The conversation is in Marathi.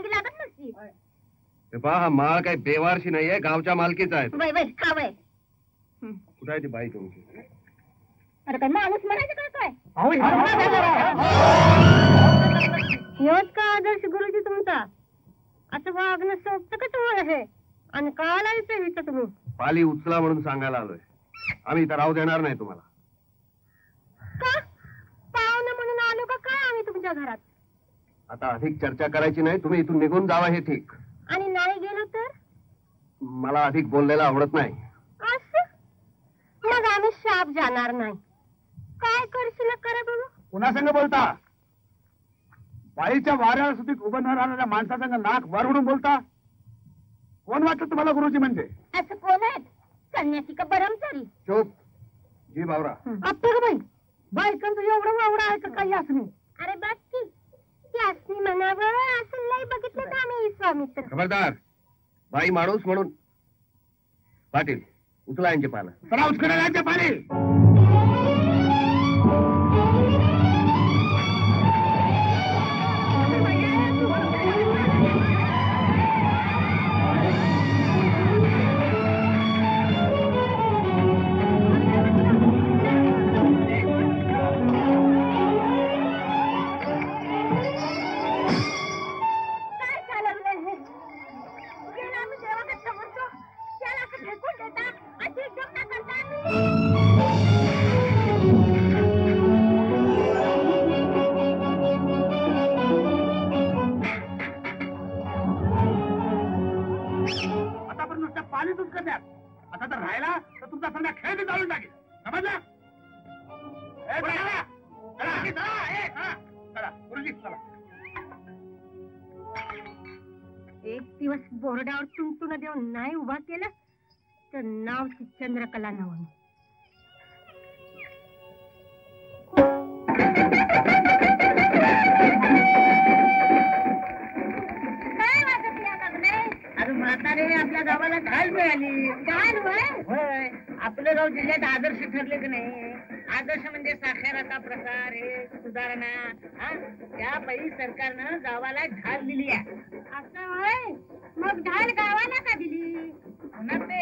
मागी लागत नसती. पहा हा माळ काही बेवारशी नाहीये, गावच्या मालकीचा आहे. वय वय खा वय. कुठे आहे ती बाई तुमची? अरे काय माणूस म्हणायचं का काय? हेच का आदर्श गुरुजी तुमचा? असं वागणं सोपतं का तुम्हाला हे? आणि काल आयचं हिचं तुम्ही पाली उचला म्हणून सांगायला आलोय. आम्ही इथं राहू देणार नाही तुम्हाला. का पाहुणं म्हणून आलो का काय आम्ही तुमच्या घरात? आता अधिक चर्चा करायची नाही, तुम्ही इथून निघून जावा हे ठीक. आणि नाही गेलो तर? मला अधिक बोललेला आवडत नाही. असं मग आम्ही शाप जाणार नाही. काय करशील करा बघू. पुन्हा संग बोलता? बाईच्या वाऱ्याला सुद्धा उभं न राहणाऱ्या माणसासंग नाक वर उडून बोलता? कोण वाटतं तुम्हाला गुरुजी म्हणजे? असं कोण आहेत? संन्यासी का ब्रह्मचारी? चोप जी बावरा. आपलं बाई बायकांचं एवढं वावडं आहे का काही असं नाही? अरे बस की ती असली म्हणावं असं नाही बघितलं का आम्ही स्वामी तर. खबरदार, बाई माणूस म्हणून. पाटील उचला यांचे पानं. चला उचकडे यांचे पाणी. आता तर राहिला तर तुमचा सगळा खेळ बी जाळून टाकेल. समजला? गुरुजी चला. एक दिवस बोर्डावर तुंतुन देऊन नाही उभा केला तर नाव चंद्रकला नवं. काय वाटत या मागणे? अरे म्हातारे आपल्या गावाला ढाल मिळाली. ढाल होय? आपलं गाव जिल्ह्यात आदर्श ठरले की नाही? आदर्श म्हणजे साक्षरता प्रसार हे सुधारणा. त्या बाई सरकारनं गावाला ढाल दिली आहे. असं होय? मग ढाल गावाला का दिली?